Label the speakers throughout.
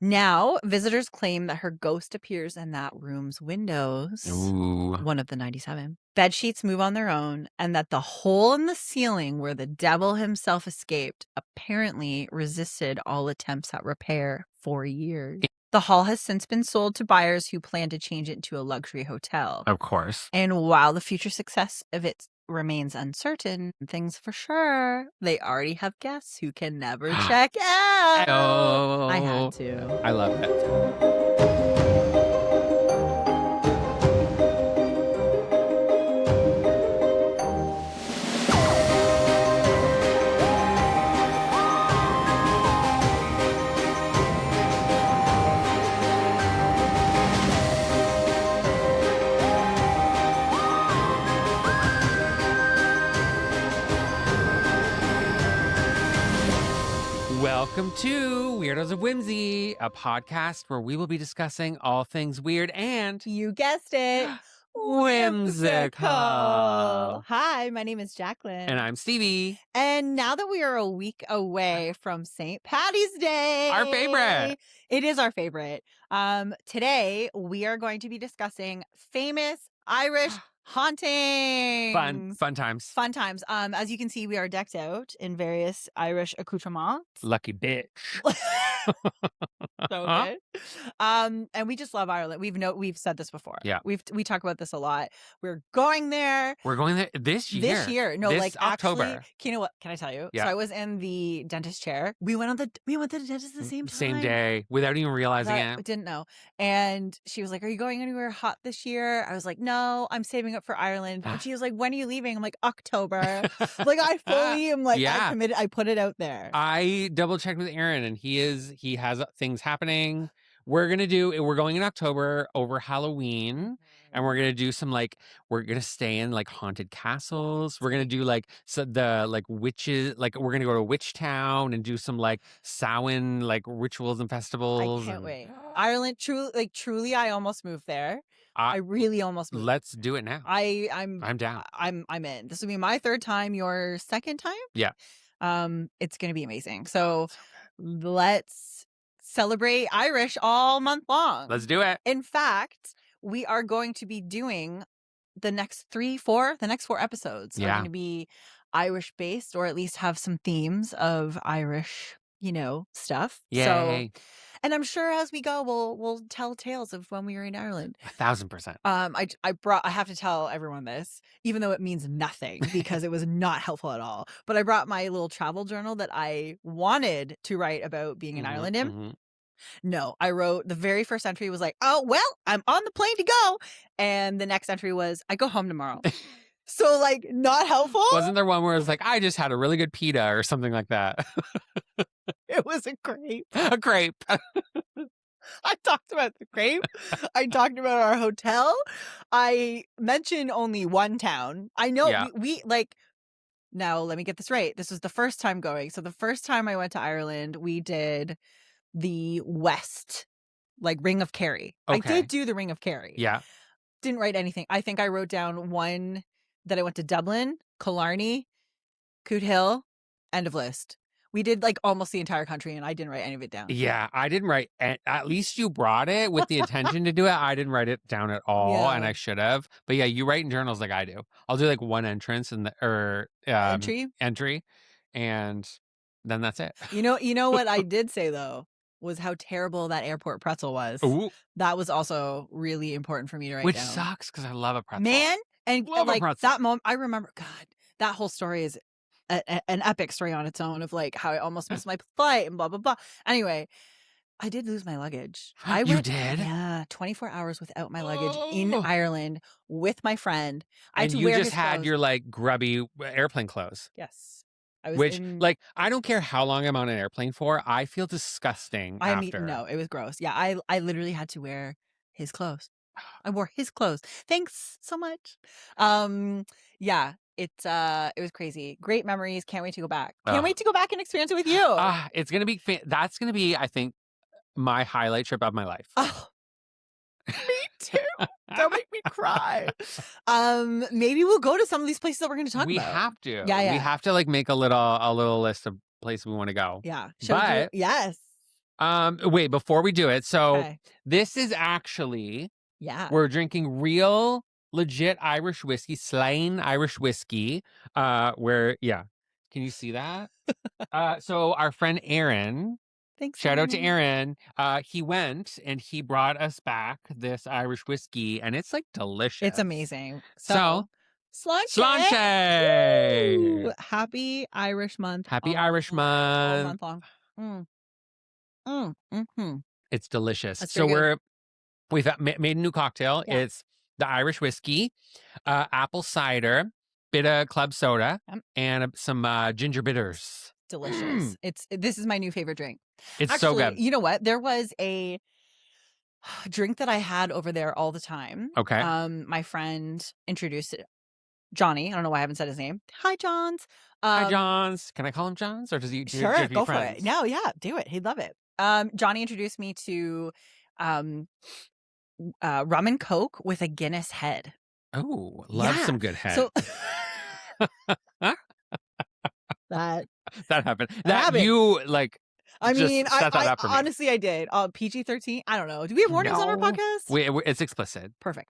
Speaker 1: Now, visitors claim that her ghost appears in that room's windows.
Speaker 2: Ooh.
Speaker 1: One of the 97. Bed sheets move on their own, and that the hole in the ceiling where the devil himself escaped apparently resisted all attempts at repair for years. The hall has since been sold to buyers who plan to change it into a luxury hotel.
Speaker 2: Of course.
Speaker 1: And while the future success of it remains uncertain, things for sure, they already have guests who can never check out.
Speaker 2: Oh,
Speaker 1: I had to.
Speaker 2: I love it. Welcome to Weirdos of Whimsy, a podcast where we will be discussing all things weird and,
Speaker 1: You guessed it,
Speaker 2: whimsical.
Speaker 1: Hi, my name is Jacklynn.
Speaker 2: And I'm Stevie.
Speaker 1: And now that we are a week away from St. Patty's Day,
Speaker 2: Our favorite.
Speaker 1: It is our favorite. Today we are going to be discussing famous Irish hauntings.
Speaker 2: Fun times.
Speaker 1: Fun times. As you can see, we are decked out in various Irish accoutrements.
Speaker 2: Lucky bitch.
Speaker 1: So good. And we just love Ireland. We've said this before.
Speaker 2: Yeah.
Speaker 1: We talk about this a lot. We're going there.
Speaker 2: We're going there this year.
Speaker 1: This year. No,
Speaker 2: this
Speaker 1: like
Speaker 2: October.
Speaker 1: Actually, you know what? Can I tell you?
Speaker 2: Yeah.
Speaker 1: So I was in the dentist chair. We went to the dentist at the same time.
Speaker 2: Same day, without even realizing it.
Speaker 1: Didn't know. And she was like, "Are you going anywhere hot this year?" I was like, "No, I'm saving up for Ireland." And she was like, "When are you leaving?" I'm like, "October." Like I fully am like, I committed. I put it out there.
Speaker 2: I double checked with Aaron, and he has things happening. We're going in October over Halloween, and we're gonna do some we're gonna stay in haunted castles. We're gonna do the witches, we're gonna go to Witch Town and do some Samhain rituals and festivals.
Speaker 1: I can't wait. Ireland, truly, I almost moved there. I really almost moved.
Speaker 2: Let's do it now.
Speaker 1: I'm
Speaker 2: down.
Speaker 1: I'm in. This will be my third time. Your second time?
Speaker 2: Yeah.
Speaker 1: It's gonna be amazing. So let's celebrate Irish all month long.
Speaker 2: Let's do it.
Speaker 1: In fact, we are going to be doing the next 4 episodes are going to be Irish based, or at least have some themes of Irish, stuff.
Speaker 2: Yay.
Speaker 1: So, and I'm sure as we go, we'll tell tales of when we were in Ireland.
Speaker 2: 1000%.
Speaker 1: I have to tell everyone this, even though it means nothing because it was not helpful at all. But I brought my little travel journal that I wanted to write about being in Ireland in.
Speaker 2: Mm-hmm.
Speaker 1: No, I wrote the very first entry was like, "Oh, well, I'm on the plane to go." And the next entry was, "I go home tomorrow." So not helpful.
Speaker 2: Wasn't there one where it was like, "I just had a really good pita" or something like that?
Speaker 1: It was a crepe.
Speaker 2: A crepe.
Speaker 1: I talked about the crepe. I talked about our hotel. I mentioned only one town. I know we now let me get this right. This was the first time going. So the first time I went to Ireland, we did the West, Ring of Kerry.
Speaker 2: Okay.
Speaker 1: I did do the Ring of Kerry.
Speaker 2: Yeah.
Speaker 1: Didn't write anything. I think I wrote down one that I went to Dublin, Killarney, Cootehill, end of list. We did almost the entire country, and I didn't write any of it down.
Speaker 2: Yeah, I didn't write. At least you brought it with the intention to do it. I didn't write it down at all, and I should have. But yeah, you write in journals like I do. I'll do one entrance entry, and then that's it.
Speaker 1: You know what I did say though was how terrible that airport pretzel was.
Speaker 2: Ooh.
Speaker 1: That was also really important for me to write down.
Speaker 2: Which sucks because I love a pretzel.
Speaker 1: Man, and
Speaker 2: love a pretzel.
Speaker 1: that moment, I remember. God, that whole story is an epic story on its own of how I almost missed my flight and blah blah blah. Anyway, I did lose my luggage.
Speaker 2: You did?
Speaker 1: Yeah, 24 hours without my luggage in Ireland with my friend.
Speaker 2: And you just had your grubby airplane clothes.
Speaker 1: Yes. I was
Speaker 2: I don't care how long I'm on an airplane for. I feel disgusting after.
Speaker 1: No, it was gross. Yeah, I literally had to wear his clothes. I wore his clothes. Thanks so much. Yeah, it was crazy. Great memories. Can't wait to go back. Can't wait to go back and experience it with you.
Speaker 2: It's gonna be. That's gonna be, I think, my highlight trip of my life.
Speaker 1: Oh, me too. Don't make me cry. Maybe we'll go to some of these places that we're going to talk about.
Speaker 2: We have to.
Speaker 1: Yeah.
Speaker 2: We have to make a little list of places we want to go.
Speaker 1: Yeah.
Speaker 2: But
Speaker 1: yes.
Speaker 2: Wait, before we do it, so
Speaker 1: Okay.
Speaker 2: this is actually
Speaker 1: Yeah.
Speaker 2: we're drinking real, legit Irish whiskey, Slane Irish whiskey. Can you see that? So our friend Aaron,
Speaker 1: Thanks,
Speaker 2: shout out to
Speaker 1: Aaron.
Speaker 2: Aaron. He went and he brought us back this Irish whiskey, and it's like delicious.
Speaker 1: It's amazing.
Speaker 2: So,
Speaker 1: Sláinte!
Speaker 2: Sláinte!
Speaker 1: Happy Irish month.
Speaker 2: Happy Irish
Speaker 1: all
Speaker 2: month.
Speaker 1: month long. Mm-hmm.
Speaker 2: It's delicious.
Speaker 1: That's
Speaker 2: So
Speaker 1: very good.
Speaker 2: we've made a new cocktail.
Speaker 1: Yeah.
Speaker 2: It's the Irish whiskey, apple cider, bit of club soda, and some ginger bitters.
Speaker 1: Delicious. This is my new favorite drink.
Speaker 2: It's
Speaker 1: Actually,
Speaker 2: so good.
Speaker 1: You know what? There was a drink that I had over there all the time.
Speaker 2: Okay.
Speaker 1: My friend introduced it. Johnny. I don't know why I haven't said his name. Hi, Johns.
Speaker 2: Hi, Johns. Can I call him Johns, or does he?
Speaker 1: Sure, go for
Speaker 2: friends?
Speaker 1: it. No, yeah, do it. He'd love it. Johnny introduced me to rum and Coke with a Guinness head.
Speaker 2: Oh, love some good head.
Speaker 1: So that
Speaker 2: happened.
Speaker 1: happened.
Speaker 2: You like.
Speaker 1: I mean,
Speaker 2: I
Speaker 1: honestly, I did. PG-13. I don't know. Do we have warnings on our podcast?
Speaker 2: It's explicit.
Speaker 1: Perfect.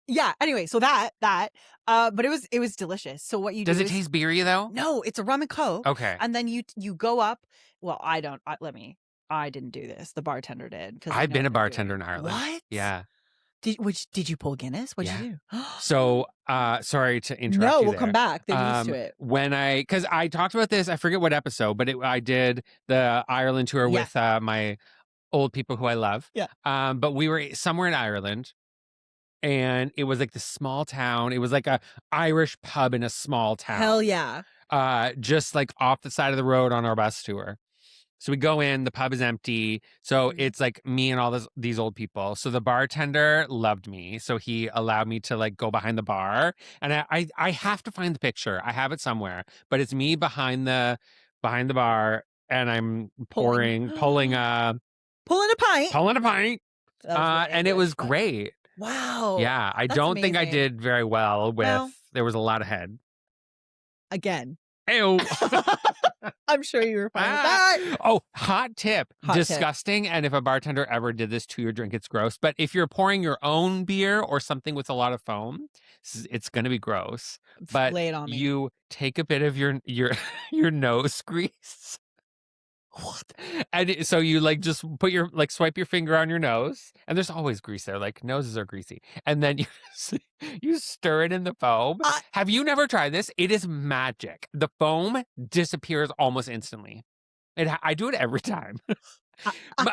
Speaker 1: Yeah. Anyway, so that, but it was delicious. So what you
Speaker 2: does
Speaker 1: do
Speaker 2: it taste beery though?
Speaker 1: No, it's a rum and Coke.
Speaker 2: Okay.
Speaker 1: And then you go up. Well, I didn't do this. The bartender did.
Speaker 2: I've been a bartender in Ireland.
Speaker 1: What?
Speaker 2: Yeah.
Speaker 1: Did you pull Guinness? What'd you do?
Speaker 2: So, sorry to interrupt.
Speaker 1: No,
Speaker 2: you
Speaker 1: we'll come back. They're used to it.
Speaker 2: Because I talked about this, I forget what episode, but I did the Ireland tour with my old people who I love.
Speaker 1: Yeah.
Speaker 2: But we were somewhere in Ireland, and it was like this small town. It was like a Irish pub in a small town.
Speaker 1: Hell yeah.
Speaker 2: Just like off the side of the road on our bus tour. So we go in, the pub is empty. So it's like me and all these old people. So the bartender loved me. So he allowed me to like go behind the bar. And I have to find the picture. I have it somewhere. But it's me behind the bar, and I'm pulling a pint. And it was great.
Speaker 1: Wow.
Speaker 2: Yeah. I don't think I did very well with there was a lot of head.
Speaker 1: Again.
Speaker 2: Ew.
Speaker 1: I'm sure you were fine with that.
Speaker 2: Oh, hot tip. Disgusting. And if a bartender ever did this to your drink, it's gross. But if you're pouring your own beer or something with a lot of foam, it's going to be gross. But
Speaker 1: lay it on me.
Speaker 2: You take a bit of your nose grease. What? And so you like just put swipe your finger on your nose, and there's always grease there. Like noses are greasy, and then you stir it in the foam. Have you never tried this? It is magic. The foam disappears almost instantly. I do it every time.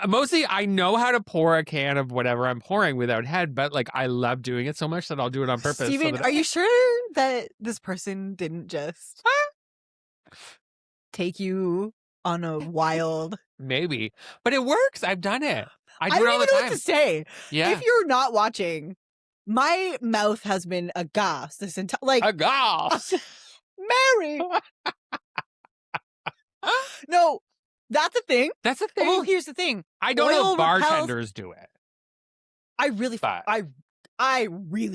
Speaker 2: Mostly, I know how to pour a can of whatever I'm pouring without head, but like I love doing it so much that I'll do it on purpose.
Speaker 1: Steven, are you sure that this person didn't just take you on a wild?
Speaker 2: Maybe, but it works. I've done it. I do it all the time.
Speaker 1: I don't even know what to say.
Speaker 2: Yeah.
Speaker 1: If you're not watching, my mouth has been aghast this entire
Speaker 2: aghast.
Speaker 1: Mary. No, that's a thing.
Speaker 2: That's a thing.
Speaker 1: Well, here's the thing.
Speaker 2: I don't know if bartenders do it.
Speaker 1: I really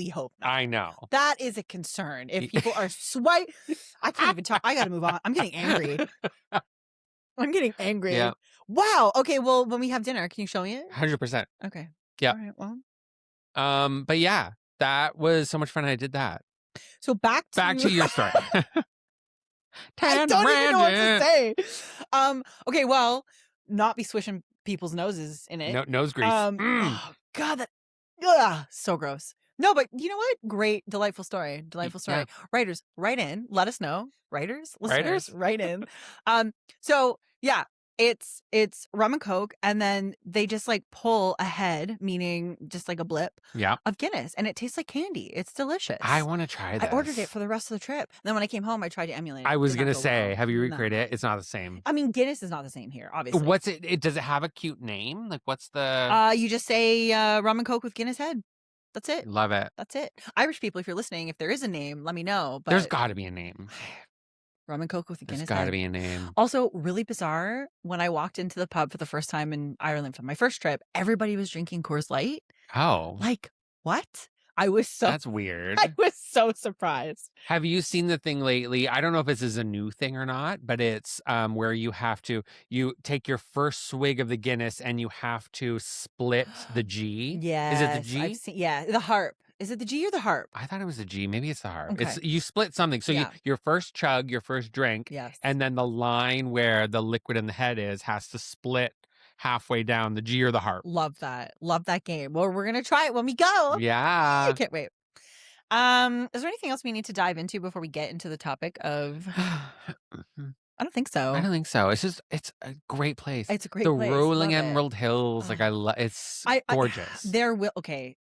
Speaker 1: hope not.
Speaker 2: I know.
Speaker 1: That is a concern. If people are I can't even talk. I got to move on. I'm getting angry.
Speaker 2: Yeah.
Speaker 1: Wow. Okay. Well, when we have dinner, can you show me it?
Speaker 2: 100%.
Speaker 1: Okay.
Speaker 2: Yeah.
Speaker 1: All right. Well.
Speaker 2: But yeah, that was so much fun. I did that.
Speaker 1: So back to
Speaker 2: your story.
Speaker 1: I don't even know what to say. Okay. Well, not be swishing people's noses in it.
Speaker 2: No, nose grease.
Speaker 1: Oh God, so gross. No, but you know what? Great, delightful story. Delightful story. Yeah. Writers, write in. Let us know. Listeners, write in. So yeah, it's rum and Coke, and then they just like pull a head, meaning just like a blip, of Guinness, and it tastes like candy. It's delicious.
Speaker 2: I want to try this.
Speaker 1: I ordered it for the rest of the trip. And then when I came home, I tried to emulate it.
Speaker 2: I was gonna say, have you recreated it? It's not the same.
Speaker 1: I mean, Guinness is not the same here, obviously.
Speaker 2: What's it? Does it have a cute name? Like, what's the?
Speaker 1: You just say rum and Coke with Guinness head. That's it.
Speaker 2: Love it.
Speaker 1: That's it. Irish people, if you're listening, if there is a name, let me know. But
Speaker 2: there's got to be a name.
Speaker 1: Rum and Coke with a Guinness head.
Speaker 2: There's got to be a name.
Speaker 1: Also, really bizarre, when I walked into the pub for the first time in Ireland for my first trip, everybody was drinking Coors Light.
Speaker 2: Oh.
Speaker 1: Like, what?
Speaker 2: That's weird.
Speaker 1: I was so surprised.
Speaker 2: Have you seen the thing lately? I don't know if this is a new thing or not, but it's where you take your first swig of the Guinness and you have to split the G. Is it the
Speaker 1: Yes, I've
Speaker 2: G?
Speaker 1: seen. Yeah, the harp. Is it the G or the harp?
Speaker 2: I thought it was the G. Maybe it's the harp.
Speaker 1: Okay.
Speaker 2: It's you split something. So
Speaker 1: Yeah.
Speaker 2: your first chug, your first drink,
Speaker 1: Yes.
Speaker 2: and then the line where the liquid in the head has to split halfway down the G or the harp.
Speaker 1: Love that. Love that game. Well, we're gonna try it when we go.
Speaker 2: Yeah.
Speaker 1: I can't wait. Is there anything else we need to dive into before we get into the topic of? I don't think so.
Speaker 2: I don't think so. It's a great place.
Speaker 1: It's a great
Speaker 2: the
Speaker 1: place.
Speaker 2: rolling
Speaker 1: Love it.
Speaker 2: emerald hills. Like it's gorgeous.
Speaker 1: Okay.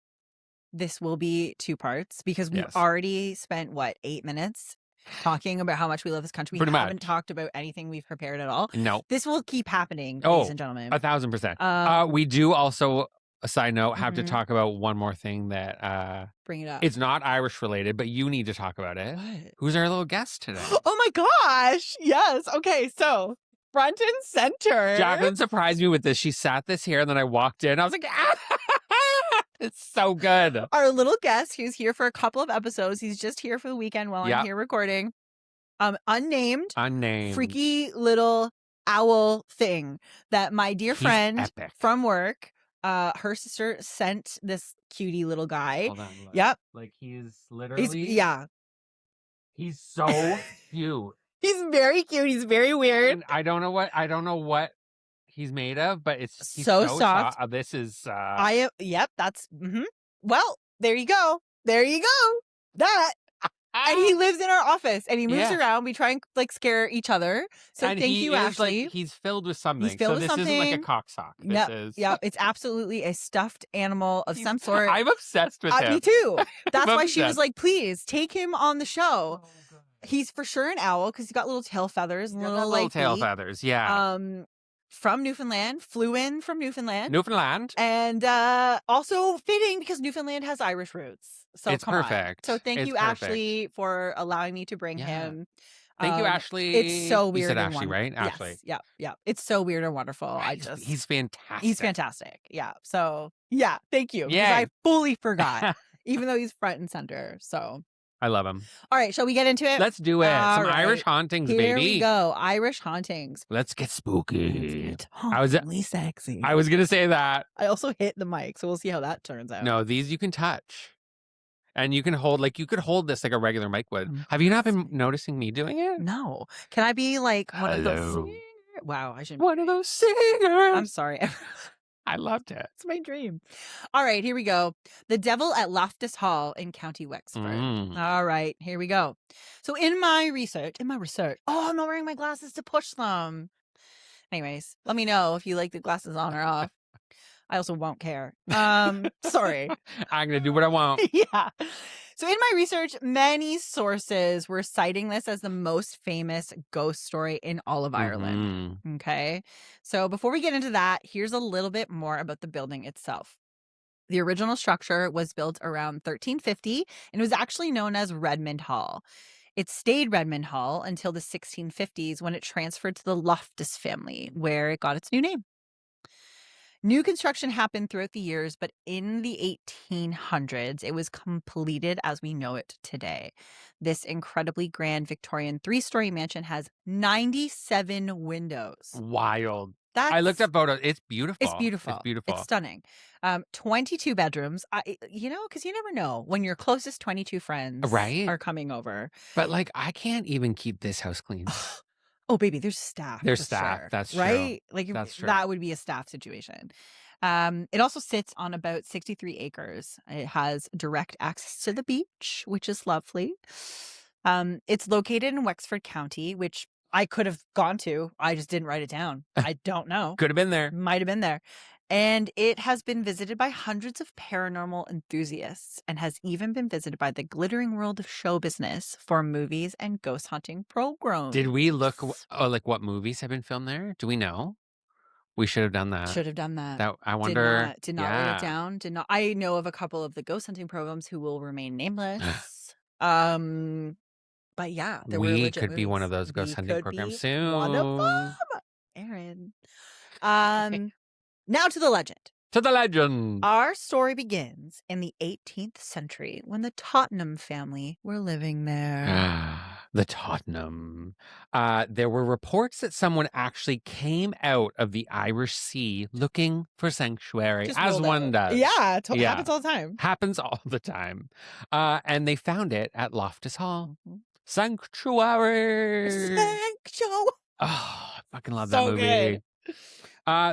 Speaker 1: This will be 2 parts because we've
Speaker 2: Yes.
Speaker 1: already spent 8 minutes talking about how much we love this country.
Speaker 2: Pretty
Speaker 1: We haven't
Speaker 2: much.
Speaker 1: talked about anything we've prepared at all.
Speaker 2: No.
Speaker 1: This will keep happening, ladies and gentlemen.
Speaker 2: 1,000%. We do also, a side note, have to talk about one more thing that
Speaker 1: bring it up.
Speaker 2: It's not Irish related, but you need to talk about it.
Speaker 1: What?
Speaker 2: Who's our little guest today?
Speaker 1: Oh my gosh. Yes. Okay, so front and center.
Speaker 2: Jacklynn surprised me with this. She sat this here and then I walked in. I was like, it's so good.
Speaker 1: Our little guest, who's here for a couple of episodes. He's just here for the weekend while I'm here recording. Unnamed. Freaky little owl thing that my dear friend from work, her sister sent this cutie little guy.
Speaker 2: Hold on, look.
Speaker 1: Yep.
Speaker 2: Like he's literally. He's so cute.
Speaker 1: He's very cute. He's very weird.
Speaker 2: And I don't know what he's made of, but he's
Speaker 1: so soft.
Speaker 2: This is
Speaker 1: that's well, there you go. That. And he lives in our office and he moves around. We try and scare each other. So thank you, Ashley.
Speaker 2: He's filled with something.
Speaker 1: He's filled with something.
Speaker 2: Isn't like a cock sock.
Speaker 1: Yep. It's absolutely a stuffed animal of some sort.
Speaker 2: I'm obsessed with him.
Speaker 1: Me too. That's why she was like, please take him on the show. Oh, he's for sure an owl because he's got little tail feathers and little
Speaker 2: tail feathers. Yeah.
Speaker 1: From Newfoundland, flew in from Newfoundland. And also fitting because Newfoundland has Irish roots. So
Speaker 2: it's perfect.
Speaker 1: So thank you, Ashley, for allowing me to bring him.
Speaker 2: Thank you, Ashley.
Speaker 1: It's so weird.
Speaker 2: You said
Speaker 1: and
Speaker 2: Ashley, right? Ashley.
Speaker 1: Yes. Yeah. It's so weird and wonderful.
Speaker 2: He's fantastic.
Speaker 1: He's fantastic. Yeah. So yeah, thank you. Because I fully forgot, even though he's front and center. So
Speaker 2: I love him.
Speaker 1: All right, shall we get into it?
Speaker 2: Let's do it. Some Irish hauntings, baby.
Speaker 1: Here we go. Irish hauntings.
Speaker 2: Let's get spooky.
Speaker 1: Let's get hauntingly sexy.
Speaker 2: I was gonna say that.
Speaker 1: I also hit the mic, so we'll see how that turns out.
Speaker 2: No, these you can touch. And you can hold, you could hold this like a regular mic would. Have you not been noticing me doing it?
Speaker 1: No. Can I be like one of those singers? Wow, I shouldn't.
Speaker 2: One of those singers.
Speaker 1: I'm sorry.
Speaker 2: I loved it.
Speaker 1: It's my dream. All right, here we go. The Devil at Loftus Hall in County Wexford. All right, here we go. So in my research, oh, I'm not wearing my glasses to push them. Anyways, let me know if you like the glasses on or off. I also won't care. Sorry.
Speaker 2: I'm going to do what I want.
Speaker 1: Yeah. So in my research, many sources were citing this as the most famous ghost story in all of Ireland. Okay. So before we get into that, here's a little bit more about the building itself. The original structure was built around 1350 and it was actually known as Redmond Hall. It stayed Redmond Hall until the 1650s when it transferred to the Loftus family, where it got its new name. New construction happened throughout the years, but in the 1800s, it was completed as we know it today. This incredibly grand Victorian 3-story mansion has 97 windows.
Speaker 2: Wild. I looked up photos. It's beautiful.
Speaker 1: It's beautiful. It's stunning. 22 bedrooms. Because you never know when your closest 22 friends are coming over.
Speaker 2: But I can't even keep this house clean.
Speaker 1: Oh, baby, there's staff.
Speaker 2: There's staff.
Speaker 1: Sure,
Speaker 2: that's
Speaker 1: right.
Speaker 2: True. That's true.
Speaker 1: That would be a staff situation. It also sits on about 63 acres. It has direct access to the beach, which is lovely. It's located in Wexford County, which I could have gone to. I just didn't write it down. I don't know.
Speaker 2: Could have been there.
Speaker 1: Might have been there. And it has been visited by hundreds of paranormal enthusiasts and has even been visited by the glittering world of show business for movies and ghost hunting programs.
Speaker 2: Did we look what movies have been filmed there? Do we know? We should have done that.
Speaker 1: Should have done that.
Speaker 2: I wonder.
Speaker 1: Did not write it down. Did not. I know of a couple of the ghost hunting programs who will remain nameless. But yeah, there were legit
Speaker 2: could be
Speaker 1: movies.
Speaker 2: one of those ghost hunting programs soon.
Speaker 1: One of them, Aaron. Now to the legend.
Speaker 2: to the legend.
Speaker 1: Our story begins in the 18th century when the Tottenham family were living there.
Speaker 2: The Tottenham. There were reports that someone actually came out of the Irish Sea looking for sanctuary,
Speaker 1: Just
Speaker 2: as
Speaker 1: rolled
Speaker 2: one
Speaker 1: out.
Speaker 2: does.
Speaker 1: Yeah,
Speaker 2: Yeah.
Speaker 1: happens all the time.
Speaker 2: Happens all the time. And they found it at Loftus Hall.
Speaker 1: Mhm.
Speaker 2: Sanctuary.
Speaker 1: Sanctuary.
Speaker 2: Oh, I fucking love that
Speaker 1: So
Speaker 2: movie.
Speaker 1: good.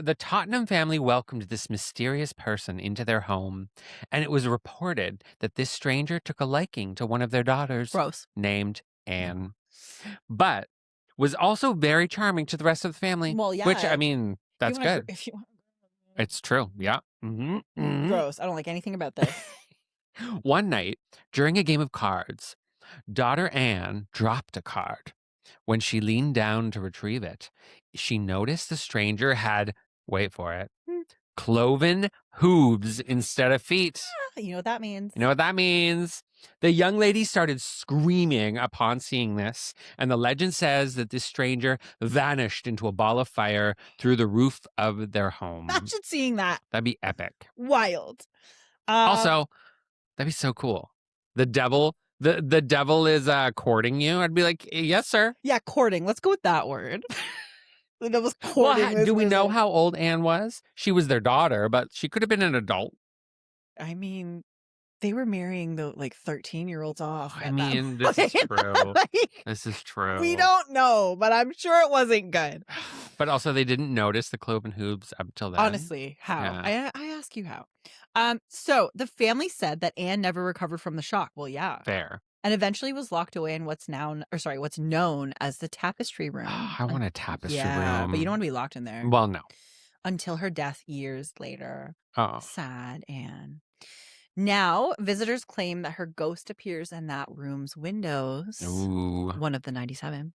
Speaker 2: The Tottenham family welcomed this mysterious person into their home, and it was reported that this stranger took a liking to one of their daughters,
Speaker 1: Gross.
Speaker 2: named Anne, but was also very charming to the rest of the family.
Speaker 1: Well, yeah.
Speaker 2: Which, I mean, that's good.
Speaker 1: If you want,
Speaker 2: It's true. Yeah.
Speaker 1: gross. I don't like anything about this.
Speaker 2: One night, during a game of cards, daughter Anne dropped a card. When she leaned down to retrieve it, she noticed the stranger had, wait for it, cloven hooves instead of feet.
Speaker 1: You know what that means?
Speaker 2: You know what that means? The young lady started screaming upon seeing this, and the legend says that this stranger vanished into a ball of fire through the roof of their home.
Speaker 1: Imagine seeing that.
Speaker 2: That'd be epic.
Speaker 1: Wild.
Speaker 2: Also, that'd be so cool. The devil, the devil is courting you. I'd be like, yes, sir.
Speaker 1: Yeah, courting. Let's go with that word. The devil's courting.
Speaker 2: Well, do we know how old Anne was? She was their daughter, but she could have been an adult.
Speaker 1: I mean, they were marrying the 13-year-olds off.
Speaker 2: I mean, this is true. This is true.
Speaker 1: We don't know, but I'm sure it wasn't good.
Speaker 2: But also, they didn't notice the cloven hooves up till then.
Speaker 1: Honestly, how? Yeah. I ask you how. So the family said that Anne never recovered from the shock. Well, yeah.
Speaker 2: Fair.
Speaker 1: And eventually was locked away in what's known as the tapestry room.
Speaker 2: I want a tapestry
Speaker 1: room.
Speaker 2: room.
Speaker 1: But you don't want to be locked in there.
Speaker 2: Well, no.
Speaker 1: Until her death years later.
Speaker 2: Oh.
Speaker 1: Sad Anne. Now, visitors claim that her ghost appears in that room's windows.
Speaker 2: Ooh.
Speaker 1: One of the 97.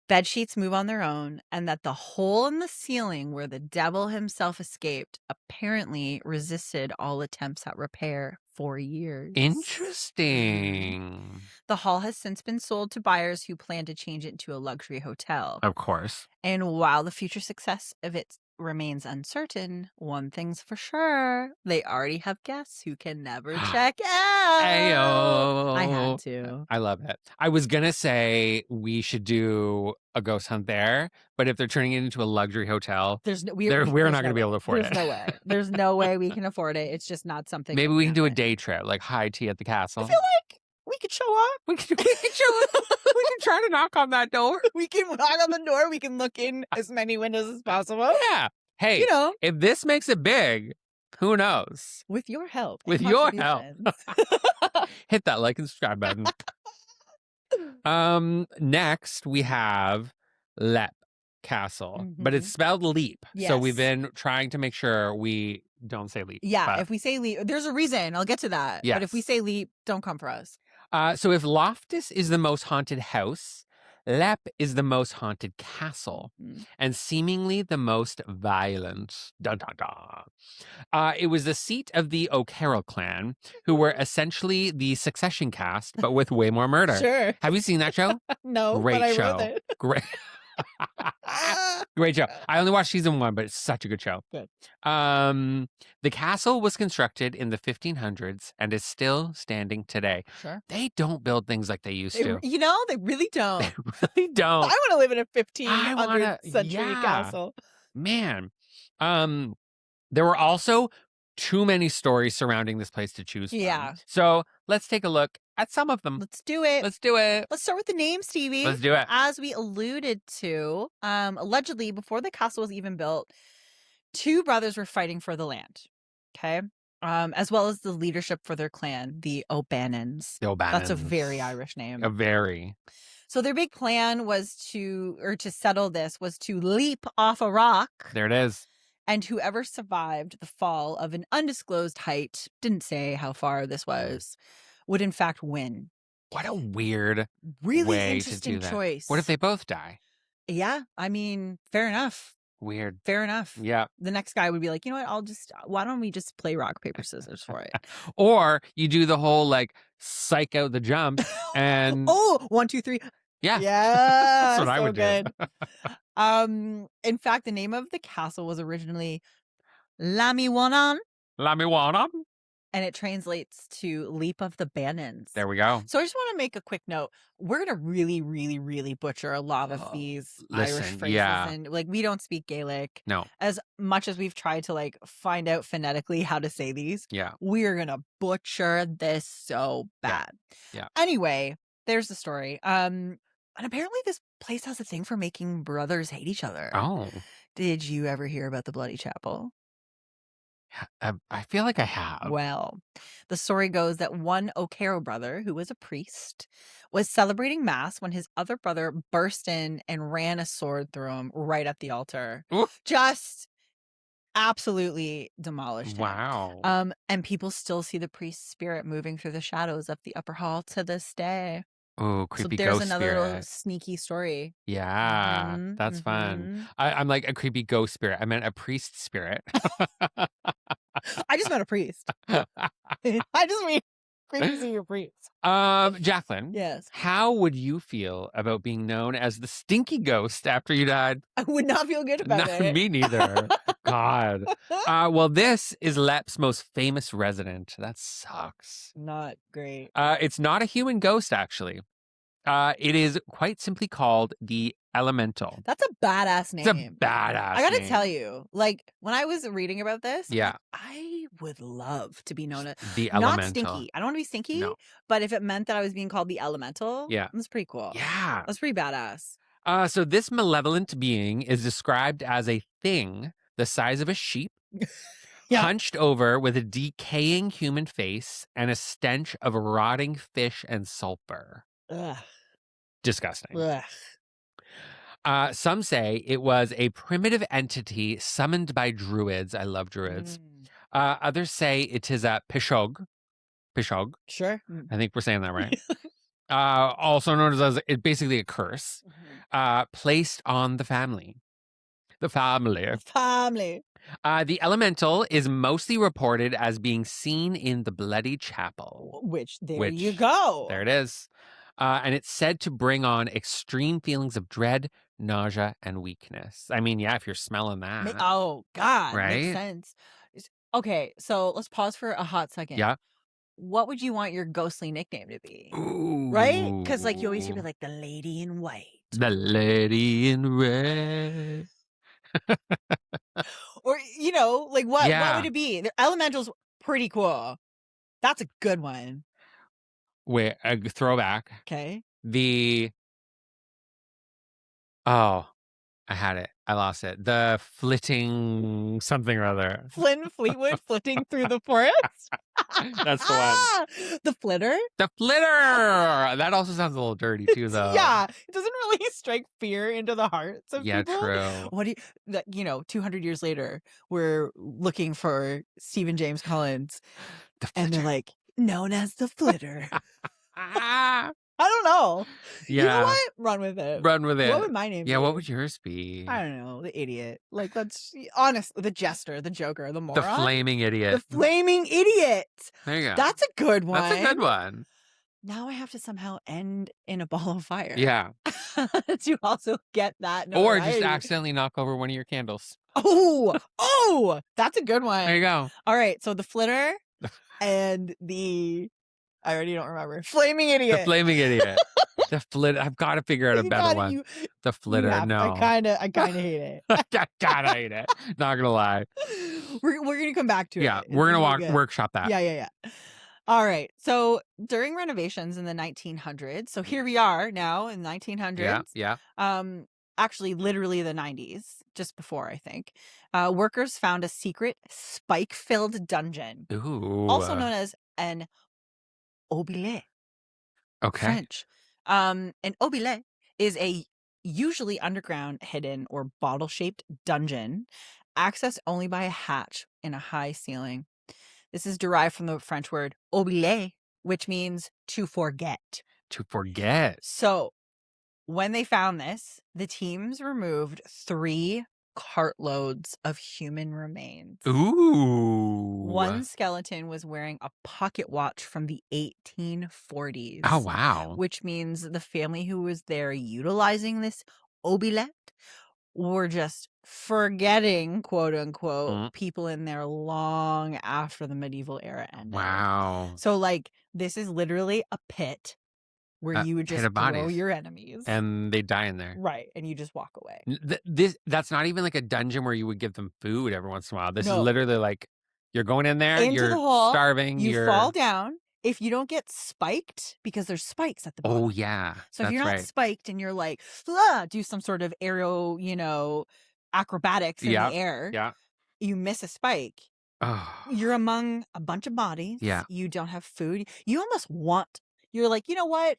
Speaker 1: Bed sheets move on their own, and that the hole in the ceiling where the devil himself escaped apparently resisted all attempts at repair for years.
Speaker 2: Interesting.
Speaker 1: The hall has since been sold to buyers who plan to change it into a luxury hotel.
Speaker 2: Of course.
Speaker 1: And while the future success of it remains uncertain, one thing's for sure: they already have guests who can never check out.
Speaker 2: Ayo.
Speaker 1: I had to.
Speaker 2: I love it. I was gonna say we should do a ghost hunt there, but if they're turning it into a luxury hotel, we're not gonna be able to afford it.
Speaker 1: There's no way. There's no way we can afford it. It's just not something.
Speaker 2: Maybe we can do a day trip, like high tea at the castle.
Speaker 1: I feel like we could show up.
Speaker 2: We can show up. We can try to knock on that door.
Speaker 1: We can knock on the door. We can look in as many windows as possible.
Speaker 2: Yeah. Hey, if this makes it big, who knows?
Speaker 1: With your help.
Speaker 2: With your help. Hit that like and subscribe button. Next we have Leap Castle, but it's spelled Leap.
Speaker 1: Yes.
Speaker 2: So we've been trying to make sure we don't say Leap.
Speaker 1: Yeah, if we say Leap, there's a reason. I'll get to that.
Speaker 2: Yes.
Speaker 1: But if we say Leap, don't come for us.
Speaker 2: So if Loftus is the most haunted house, Leap is the most haunted castle, and seemingly the most violent. Dun, dun, dun. It was the seat of the O'Carroll clan, who were essentially the Succession cast, but with way more murder.
Speaker 1: Sure.
Speaker 2: Have you seen that show?
Speaker 1: No,
Speaker 2: Great
Speaker 1: but I
Speaker 2: show.
Speaker 1: wrote it.
Speaker 2: Great. Great show. I only watched season 1, but it's such a good show.
Speaker 1: Good.
Speaker 2: The castle was constructed in the 1500s and is still standing today.
Speaker 1: Sure.
Speaker 2: They don't build things like they used to.
Speaker 1: They really don't.
Speaker 2: They really don't.
Speaker 1: I want to live in a 1500th century castle.
Speaker 2: Man. There were also too many stories surrounding this place to choose from.
Speaker 1: Yeah.
Speaker 2: So let's take a look at some of them.
Speaker 1: Let's do it.
Speaker 2: Let's do it.
Speaker 1: Let's start with the name, Stevie.
Speaker 2: Let's do it.
Speaker 1: As we alluded to, allegedly, before the castle was even built, 2 brothers were fighting for the land. Okay. As well as the leadership for their clan, the O'Bannons.
Speaker 2: The O'Bannons.
Speaker 1: That's a very Irish name.
Speaker 2: A very.
Speaker 1: So their big plan was to settle this was to leap off a rock.
Speaker 2: There it is.
Speaker 1: And whoever survived the fall of an undisclosed height, didn't say how far this was, would in fact win.
Speaker 2: What a weird
Speaker 1: really
Speaker 2: way
Speaker 1: interesting
Speaker 2: to do that.
Speaker 1: choice.
Speaker 2: What if they both die?
Speaker 1: Yeah, I mean, fair enough.
Speaker 2: Weird.
Speaker 1: Fair enough.
Speaker 2: Yeah.
Speaker 1: The next guy would be like, you know what? Why don't we just play rock, paper, scissors for it?
Speaker 2: Or you do the whole psych out the jump and
Speaker 1: 1, 2, 3.
Speaker 2: Yeah.
Speaker 1: Yeah.
Speaker 2: That's what I would
Speaker 1: good.
Speaker 2: do.
Speaker 1: In fact, the name of the castle was originally Lamiwanan.
Speaker 2: Lamiwanan.
Speaker 1: And it translates to Leap of the Bannons.
Speaker 2: There we go.
Speaker 1: So I just want to make a quick note. We're going to really, really, really butcher a lot of these Irish phrases.
Speaker 2: Yeah.
Speaker 1: And like, we don't speak Gaelic.
Speaker 2: No.
Speaker 1: As much as we've tried to like find out phonetically how to say these.
Speaker 2: Yeah.
Speaker 1: We're going to butcher this so bad.
Speaker 2: Yeah.
Speaker 1: Anyway, there's the story. And apparently this place has a thing for making brothers hate each other.
Speaker 2: Oh.
Speaker 1: Did you ever hear about the Bloody Chapel?
Speaker 2: I feel like I have.
Speaker 1: Well, the story goes that one O'Carroll brother, who was a priest, was celebrating mass when his other brother burst in and ran a sword through him right at the altar.
Speaker 2: Ooh.
Speaker 1: Just absolutely demolished him.
Speaker 2: Wow.
Speaker 1: And people still see the priest's spirit moving through the shadows of the upper hall to this day.
Speaker 2: Oh, creepy
Speaker 1: so there's
Speaker 2: ghost
Speaker 1: another
Speaker 2: spirit.
Speaker 1: Little sneaky story.
Speaker 2: Yeah, that's fun. I'm like a creepy ghost spirit. I meant a priest spirit.
Speaker 1: I just met a priest. I just mean creepy see your priest.
Speaker 2: Jacklynn.
Speaker 1: Yes.
Speaker 2: How would you feel about being known as the stinky ghost after you died?
Speaker 1: I would not feel good about it.
Speaker 2: Me neither. God. Well, this is Lep's most famous resident. That sucks.
Speaker 1: Not great.
Speaker 2: It's not a human ghost, actually. It is quite simply called the Elemental.
Speaker 1: That's a badass name.
Speaker 2: It's a badass
Speaker 1: I gotta
Speaker 2: name.
Speaker 1: tell you, like, when I was reading about this,
Speaker 2: yeah,
Speaker 1: I would love to be known as
Speaker 2: the
Speaker 1: Not
Speaker 2: Elemental.
Speaker 1: stinky. I don't want to be stinky,
Speaker 2: No.
Speaker 1: but if it meant that I was being called the Elemental, that's pretty cool.
Speaker 2: Yeah.
Speaker 1: That's pretty badass.
Speaker 2: So this malevolent being is described as a thing the size of a sheep, hunched over with a decaying human face and a stench of rotting fish and sulfur.
Speaker 1: Ugh.
Speaker 2: Disgusting.
Speaker 1: Ugh.
Speaker 2: Some say it was a primitive entity summoned by druids. I love druids. Others say it is a pishog. Pishog.
Speaker 1: Sure.
Speaker 2: I think we're saying that right. Also known as basically a curse, placed on the family. The family. The elemental is mostly reported as being seen in the Bloody Chapel.
Speaker 1: Which you go.
Speaker 2: There it is. And it's said to bring on extreme feelings of dread, nausea, and weakness. I mean, yeah, if you're smelling that.
Speaker 1: Oh, God.
Speaker 2: Right?
Speaker 1: Makes sense. Okay, so let's pause for a hot second.
Speaker 2: Yeah.
Speaker 1: What would you want your ghostly nickname to be?
Speaker 2: Ooh.
Speaker 1: Right? Because, like, you always hear like the lady in white.
Speaker 2: The lady in red.
Speaker 1: Or, like what would it be? The Elemental's pretty cool. That's a good one.
Speaker 2: Wait, a throwback.
Speaker 1: Okay.
Speaker 2: Oh, I had it. I lost it. The flitting something or other.
Speaker 1: Flynn Fleetwood flitting through the forest?
Speaker 2: That's the one.
Speaker 1: The flitter?
Speaker 2: The flitter! That also sounds a little dirty too, though.
Speaker 1: Yeah. It doesn't really strike fear into the hearts of people.
Speaker 2: Yeah, true.
Speaker 1: What do you, 200 years later, we're looking for Stephen James Collins. And they're like, known as the flitter. I don't know.
Speaker 2: Yeah.
Speaker 1: You know what? Run with it.
Speaker 2: Run with it.
Speaker 1: What would my name be?
Speaker 2: Yeah, what would yours be?
Speaker 1: I don't know. The idiot. Like, let's honest. The jester, the joker, the moron.
Speaker 2: The flaming idiot.
Speaker 1: The flaming idiot.
Speaker 2: There you go.
Speaker 1: That's a good one.
Speaker 2: That's a good one.
Speaker 1: Now I have to somehow end in a ball of fire.
Speaker 2: Yeah.
Speaker 1: To also get that
Speaker 2: notoriety. Or just accidentally knock over one of your candles.
Speaker 1: Oh, that's a good one.
Speaker 2: There you go.
Speaker 1: All right. So the flitter and I already don't remember. Flaming idiot.
Speaker 2: The flaming idiot. The flitter. I've got to figure out a better one. The flitter. No.
Speaker 1: I kind of hate it.
Speaker 2: I kind of hate it. Not gonna lie.
Speaker 1: We're gonna come back to it.
Speaker 2: Yeah, we're gonna workshop that.
Speaker 1: Yeah. All right. So during renovations in the 1900s, so here we are now in the 1900s.
Speaker 2: Yeah.
Speaker 1: Actually, literally the 90s, just before I think. Workers found a secret spike-filled dungeon, also known as an oubliette.
Speaker 2: Okay.
Speaker 1: French. An oubliette is a usually underground, hidden, or bottle-shaped dungeon, accessed only by a hatch in a high ceiling. This is derived from the French word oublier, which means to forget.
Speaker 2: To forget.
Speaker 1: So, when they found this, the teams removed 3 cartloads of human remains.
Speaker 2: Ooh.
Speaker 1: One skeleton was wearing a pocket watch from the 1840s.
Speaker 2: Oh, wow.
Speaker 1: Which means the family who was there utilizing this oubliette were just forgetting, quote unquote, people in there long after the medieval era ended.
Speaker 2: Wow.
Speaker 1: So like this is literally a pit where you would just throw your enemies.
Speaker 2: And they die in there.
Speaker 1: Right. And you just walk away.
Speaker 2: That's not even like a dungeon where you would give them food every once in a while. This is literally like you're going in there,
Speaker 1: into
Speaker 2: you're
Speaker 1: the hole,
Speaker 2: starving,
Speaker 1: you fall down. If you don't get spiked, because there's spikes at the bottom.
Speaker 2: Oh, yeah.
Speaker 1: So if you're not spiked and you're like, do some sort of aerial, acrobatics in the air, you miss a spike. You're among a bunch of bodies.
Speaker 2: Yeah.
Speaker 1: You don't have food. You almost you're like, you know what?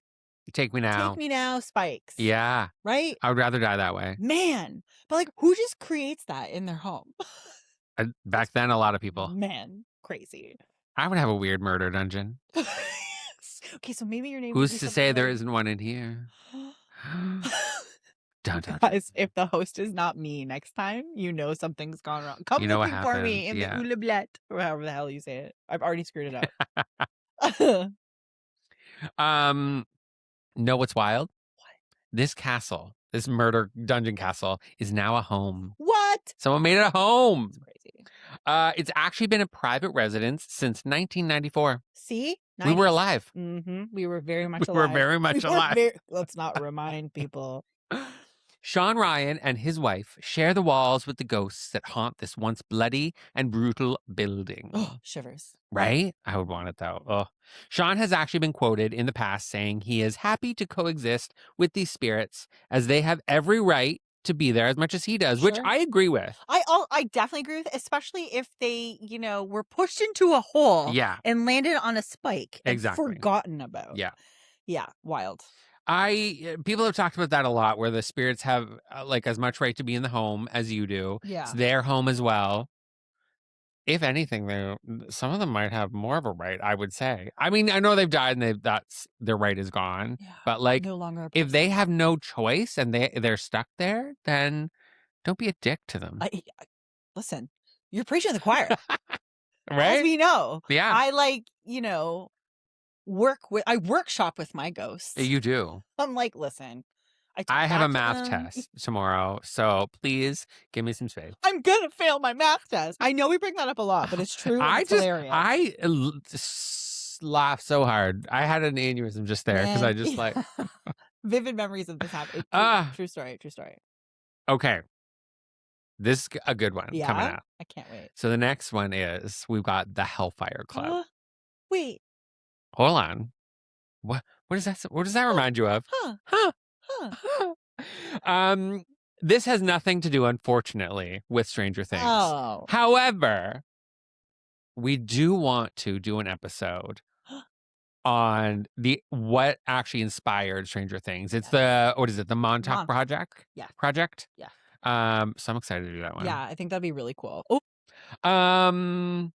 Speaker 2: Take me now.
Speaker 1: Take me now, spikes.
Speaker 2: Yeah.
Speaker 1: Right?
Speaker 2: I would rather die that way.
Speaker 1: Man. But like, who just creates that in their home?
Speaker 2: Back then, a lot of people.
Speaker 1: Man. Crazy.
Speaker 2: I would have a weird murder dungeon.
Speaker 1: Okay, so maybe your name
Speaker 2: Who's to say there isn't one in here?
Speaker 1: Guys, if the host is not me next time, something's gone wrong. Come looking for me in the oubliette, or however the hell you say it. I've already screwed it up.
Speaker 2: Know what's wild?
Speaker 1: What?
Speaker 2: This castle, this murder dungeon castle, is now a home.
Speaker 1: What?
Speaker 2: Someone made it a home.
Speaker 1: That's crazy.
Speaker 2: It's actually been a private residence since 1994.
Speaker 1: See?
Speaker 2: We were alive.
Speaker 1: Mm-hmm. We were very much alive.
Speaker 2: We were very much alive.
Speaker 1: Let's not remind people.
Speaker 2: Sean Ryan and his wife share the walls with the ghosts that haunt this once bloody and brutal building.
Speaker 1: Oh, shivers.
Speaker 2: Right? I would want it though. Oh. Sean has actually been quoted in the past saying he is happy to coexist with these spirits as they have every right to be there as much as he does, which I agree with.
Speaker 1: I definitely agree with, especially if they, were pushed into a hole and landed on a spike and forgotten about.
Speaker 2: Yeah.
Speaker 1: Yeah, wild.
Speaker 2: People have talked about that a lot, where the spirits have like as much right to be in the home as you do.
Speaker 1: Yeah.
Speaker 2: It's their home as well. If anything, some of them might have more of a right, I would say. I mean, I know they've died and that's their right is gone. Yeah, but like,
Speaker 1: no longer
Speaker 2: if they have no choice and they're stuck there, then don't be a dick to them.
Speaker 1: Listen, you're preaching to the choir.
Speaker 2: Right?
Speaker 1: As we know.
Speaker 2: Yeah.
Speaker 1: I workshop with my ghosts.
Speaker 2: You do.
Speaker 1: I'm like, listen.
Speaker 2: I have a math test tomorrow, so please give me some space.
Speaker 1: I'm gonna fail my math test. I know we bring that up a lot, but it's true. It's hilarious.
Speaker 2: I laugh so hard. I had an aneurysm just there because I just like
Speaker 1: vivid memories of this happening. True story. True story.
Speaker 2: Okay, this is a good one coming up.
Speaker 1: I can't wait.
Speaker 2: So the next one is we've got the Hellfire Club.
Speaker 1: Wait,
Speaker 2: hold on. What is that? What does that remind you of? Huh. This has nothing to do, unfortunately, with Stranger Things.
Speaker 1: Oh.
Speaker 2: However, we do want to do an episode on what actually inspired Stranger Things. It's the Montauk Project?
Speaker 1: Yeah.
Speaker 2: Project?
Speaker 1: Yeah.
Speaker 2: So I'm excited to do that one.
Speaker 1: Yeah, I think that'd be really cool. Oh.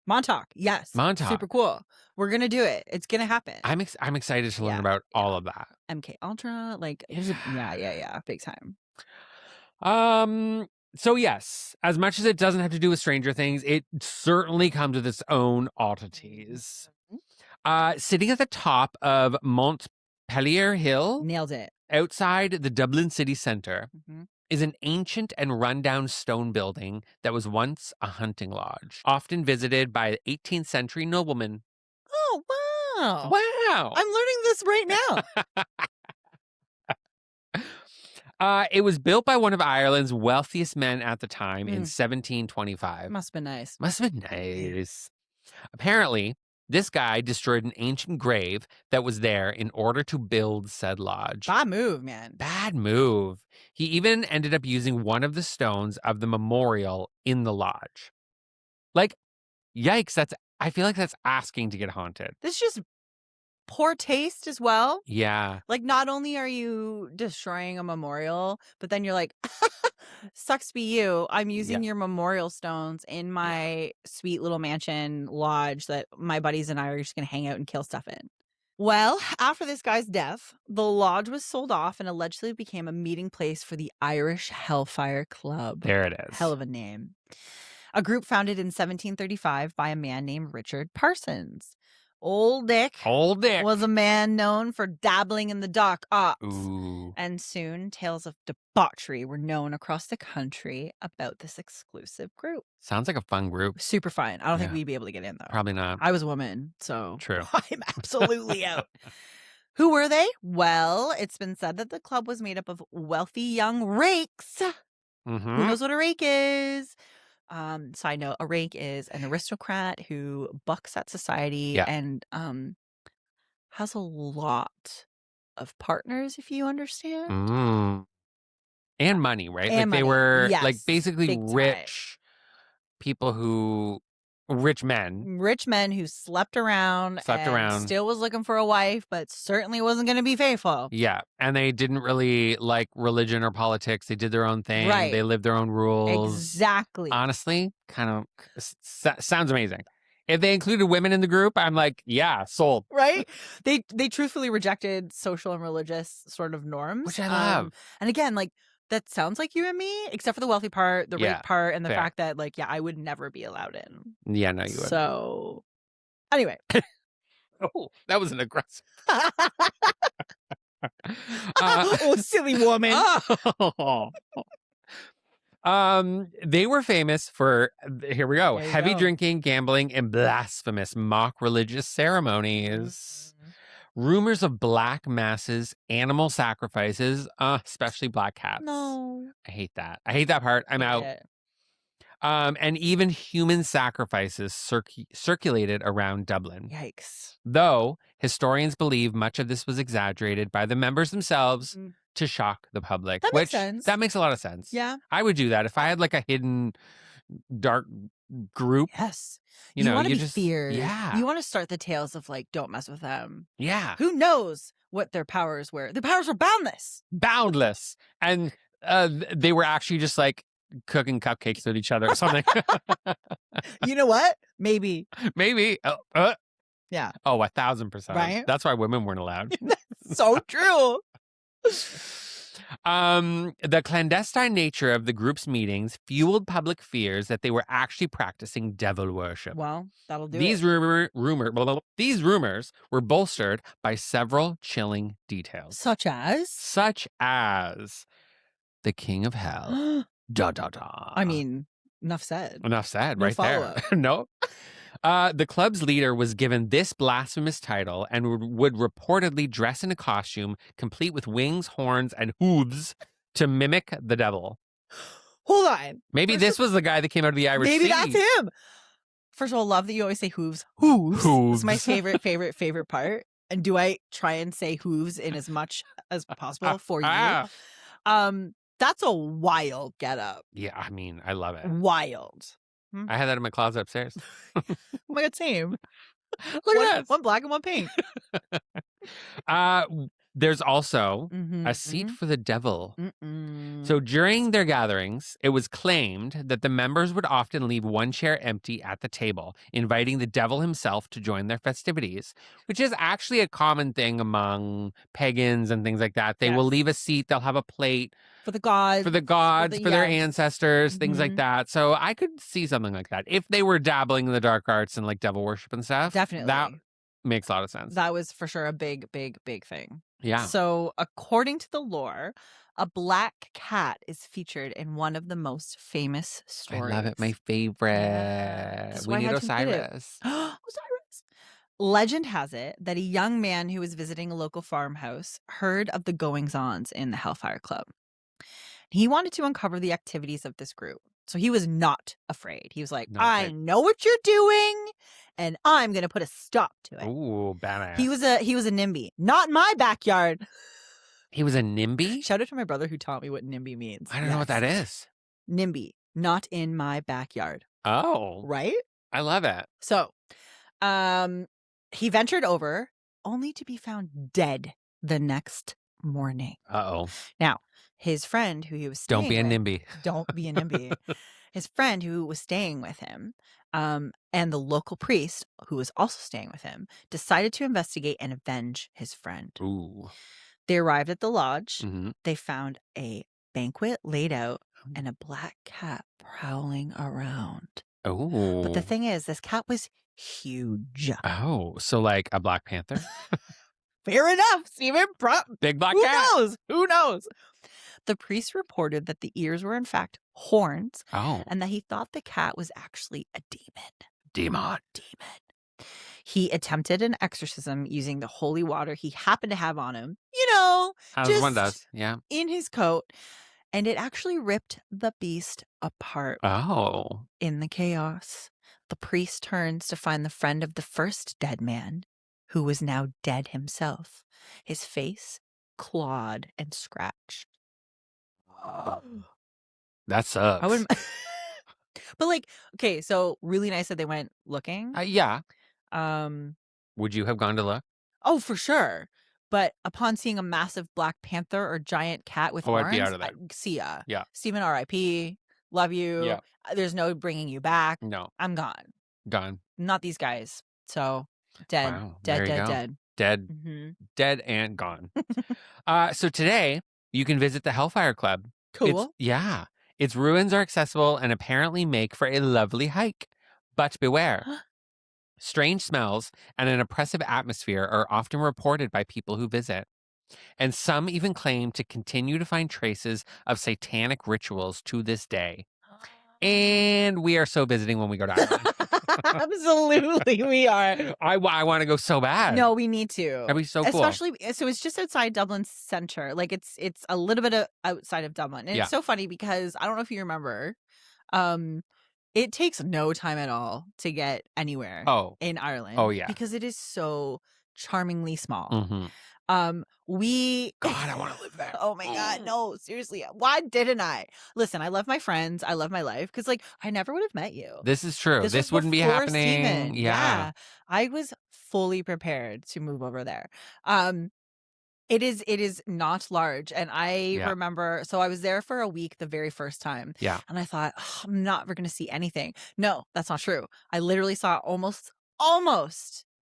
Speaker 1: Montauk. Yes.
Speaker 2: Montauk.
Speaker 1: Super cool. We're gonna do it. It's gonna happen.
Speaker 2: I'm excited to learn about all of that.
Speaker 1: MK Ultra, like big time.
Speaker 2: So yes, as much as it doesn't have to do with Stranger Things, it certainly comes with its own oddities. Sitting at the top of Montpelier Hill,
Speaker 1: nailed it,
Speaker 2: outside the Dublin city centre, is an ancient and rundown stone building that was once a hunting lodge, often visited by 18th century noblemen.
Speaker 1: Oh, wow.
Speaker 2: Wow.
Speaker 1: I'm learning this right
Speaker 2: now. It was built by one of Ireland's wealthiest men at the time in 1725.
Speaker 1: Must have been nice.
Speaker 2: Must have been nice. Apparently, this guy destroyed an ancient grave that was there in order to build said lodge.
Speaker 1: Bad move, man.
Speaker 2: Bad move. He even ended up using one of the stones of the memorial in the lodge. Like, yikes, I feel like that's asking to get haunted.
Speaker 1: This is just poor taste as well.
Speaker 2: Yeah.
Speaker 1: Like, not only are you destroying a memorial, but then you're like, sucks to be you. I'm using your memorial stones in my sweet little mansion lodge that my buddies and I are just going to hang out and kill stuff in. Well, after this guy's death, the lodge was sold off and allegedly became a meeting place for the Irish Hellfire Club.
Speaker 2: There it is.
Speaker 1: Hell of a name. A group founded in 1735 by a man named Richard Parsons. Old Dick.
Speaker 2: Old Dick
Speaker 1: was a man known for dabbling in the dark arts.
Speaker 2: Ooh.
Speaker 1: And soon, tales of debauchery were known across the country about this exclusive group.
Speaker 2: Sounds like a fun group.
Speaker 1: Super fun. I don't think we'd be able to get in, though.
Speaker 2: Probably not.
Speaker 1: I was a woman, so
Speaker 2: true.
Speaker 1: I'm absolutely out. Who were they? Well, it's been said that the club was made up of wealthy young rakes. Who knows what a rake is? Side note, a rake is an aristocrat who bucks at society and has a lot of partners, if you understand.
Speaker 2: And money, right?
Speaker 1: And
Speaker 2: like
Speaker 1: money.
Speaker 2: They were
Speaker 1: yes,
Speaker 2: like basically rich people who rich men
Speaker 1: who slept around still was looking for a wife, but certainly wasn't going to be faithful.
Speaker 2: Yeah. And they didn't really like religion or politics. They did their own thing.
Speaker 1: Right.
Speaker 2: They lived their own rules.
Speaker 1: Exactly.
Speaker 2: Honestly, kind of sounds amazing. If they included women in the group, I'm like, yeah, sold.
Speaker 1: Right? They truthfully rejected social and religious sort of norms.
Speaker 2: Which I love.
Speaker 1: And again, like, that sounds like you and me, except for the wealthy part, the rape part, and the fact that, like, I would never be allowed in.
Speaker 2: Yeah, no, you wouldn't.
Speaker 1: So, anyway.
Speaker 2: Oh, that was an aggressive.
Speaker 1: Oh, silly woman.
Speaker 2: They were famous for, here we go, heavy
Speaker 1: go.
Speaker 2: drinking, gambling, and blasphemous mock religious ceremonies. Rumors of black masses, animal sacrifices, especially black cats.
Speaker 1: No.
Speaker 2: I hate that. I hate that part. I'm out. And even human sacrifices circulated around Dublin.
Speaker 1: Yikes.
Speaker 2: Though historians believe much of this was exaggerated by the members themselves to shock the public.
Speaker 1: That makes sense.
Speaker 2: That makes a lot of sense.
Speaker 1: Yeah.
Speaker 2: I would do that if I had like a hidden dark group.
Speaker 1: Yes.
Speaker 2: You
Speaker 1: want to be
Speaker 2: just
Speaker 1: feared.
Speaker 2: Yeah.
Speaker 1: You want to start the tales of like, don't mess with them.
Speaker 2: Yeah.
Speaker 1: Who knows what their powers were? Their powers were boundless.
Speaker 2: Boundless. And they were actually just like cooking cupcakes with each other or something.
Speaker 1: You know what? Maybe.
Speaker 2: Yeah. Oh, 1,000%.
Speaker 1: Right?
Speaker 2: That's why women weren't allowed.
Speaker 1: So true.
Speaker 2: The clandestine nature of the group's meetings fueled public fears that they were actually practicing devil worship.
Speaker 1: Well, that'll do
Speaker 2: These
Speaker 1: it.
Speaker 2: These rumors were bolstered by several chilling details.
Speaker 1: Such as
Speaker 2: the King of Hell.
Speaker 1: I mean, enough said.
Speaker 2: Enough said,
Speaker 1: No
Speaker 2: right there. No. The club's leader was given this blasphemous title and would reportedly dress in a costume complete with wings, horns, and hooves to mimic the devil.
Speaker 1: Hold on.
Speaker 2: Maybe this was the guy that came out of the Irish Sea.
Speaker 1: Maybe that's him. First of all, love that you always say hooves. Hooves. It's my favorite part. And do I try and say hooves in as much as possible for you? That's a wild getup.
Speaker 2: Yeah, I mean, I love it.
Speaker 1: Wild.
Speaker 2: I had that in my closet upstairs.
Speaker 1: Oh my God, same.
Speaker 2: Look at that.
Speaker 1: One black and one pink.
Speaker 2: There's also a seat for the devil. So during their gatherings, it was claimed that the members would often leave one chair empty at the table, inviting the devil himself to join their festivities, which is actually a common thing among pagans and things like that. They will leave a seat, they'll have a plate.
Speaker 1: For the gods.
Speaker 2: For their ancestors, things like that. So I could see something like that. If they were dabbling in the dark arts and like devil worship and stuff.
Speaker 1: Definitely.
Speaker 2: That makes a lot of sense.
Speaker 1: That was for sure a big thing.
Speaker 2: Yeah.
Speaker 1: So according to the lore, a black cat is featured in one of the most famous stories.
Speaker 2: I love it. My favorite.
Speaker 1: Yeah.
Speaker 2: We need Osiris.
Speaker 1: Osiris. Legend has it that a young man who was visiting a local farmhouse heard of the goings-ons in the Hellfire Club. He wanted to uncover the activities of this group. So he was not afraid. He was like, I know what you're doing, and I'm going to put a stop to it.
Speaker 2: Ooh, badass.
Speaker 1: He was a NIMBY. Not in my backyard.
Speaker 2: He was a NIMBY?
Speaker 1: Shout out to my brother who taught me what NIMBY means.
Speaker 2: I don't know what that is.
Speaker 1: NIMBY. Not in my backyard.
Speaker 2: Oh.
Speaker 1: Right?
Speaker 2: I love it.
Speaker 1: So, he ventured over only to be found dead the next morning.
Speaker 2: Uh-oh.
Speaker 1: Now, his friend who he was staying
Speaker 2: Don't be a NIMBY.
Speaker 1: Don't be a NIMBY. His friend who was staying with him, and the local priest who was also staying with him, decided to investigate and avenge his friend.
Speaker 2: Ooh.
Speaker 1: They arrived at the lodge. They found a banquet laid out and a black cat prowling around. But the
Speaker 2: Oh.
Speaker 1: thing is, this cat was huge.
Speaker 2: Oh, so like a Black Panther?
Speaker 1: Fair enough, Stephen.
Speaker 2: Big black
Speaker 1: Who
Speaker 2: cat.
Speaker 1: knows? Who knows? The priest reported that the ears were in fact horns
Speaker 2: Oh.
Speaker 1: and that he thought the cat was actually a demon.
Speaker 2: Demon.
Speaker 1: He attempted an exorcism using the holy water he happened to have on him,
Speaker 2: As one
Speaker 1: just
Speaker 2: does. Yeah.
Speaker 1: in his coat, and it actually ripped the beast apart.
Speaker 2: Oh.
Speaker 1: In the chaos, the priest turns to find the friend of the first dead man, who was now dead himself, his face clawed and scratched.
Speaker 2: That sucks.
Speaker 1: I wouldn't. But like, okay, so really nice that they went looking.
Speaker 2: Yeah.
Speaker 1: Um,
Speaker 2: Would you have gone to look?
Speaker 1: oh, for sure. But upon seeing a massive Black Panther or giant cat with
Speaker 2: I'd be
Speaker 1: horns,
Speaker 2: out of there.
Speaker 1: see ya.
Speaker 2: Yeah.
Speaker 1: Stephen, R.I.P. Love you.
Speaker 2: Yeah.
Speaker 1: There's no bringing you back.
Speaker 2: No.
Speaker 1: I'm gone.
Speaker 2: Gone.
Speaker 1: Not these guys. So dead.
Speaker 2: Wow.
Speaker 1: Dead,
Speaker 2: There you
Speaker 1: dead,
Speaker 2: go.
Speaker 1: dead.
Speaker 2: Dead.
Speaker 1: Mm-hmm.
Speaker 2: Dead and gone. So today you can visit the Hellfire Club.
Speaker 1: Cool.
Speaker 2: Its ruins are accessible and apparently make for a lovely hike. But beware. Strange smells and an oppressive atmosphere are often reported by people who visit. And some even claim to continue to find traces of satanic rituals to this day. And we are so visiting when we go to Ireland.
Speaker 1: Absolutely, we are.
Speaker 2: I want to go so bad.
Speaker 1: No, we need to.
Speaker 2: That'd be so cool.
Speaker 1: Especially, so it's just outside Dublin Center. Like it's a little bit outside of Dublin. And it's so funny because I don't know if you remember, it takes no time at all to get anywhere in Ireland.
Speaker 2: Oh, yeah.
Speaker 1: Because it is so charmingly small.
Speaker 2: Mm-hmm.
Speaker 1: God,
Speaker 2: I want to live there.
Speaker 1: Oh my God, no, seriously. Why didn't I? Listen, I love my friends. I love my life. Because like, I never would have met you.
Speaker 2: This is true. This wouldn't be
Speaker 1: before
Speaker 2: happening.
Speaker 1: Steven.
Speaker 2: Yeah.
Speaker 1: I was fully prepared to move over there. It is not large. And I remember, so I was there for a week the very first time.
Speaker 2: Yeah.
Speaker 1: And I thought, I'm not ever going to see anything. No, that's not true. I literally saw almost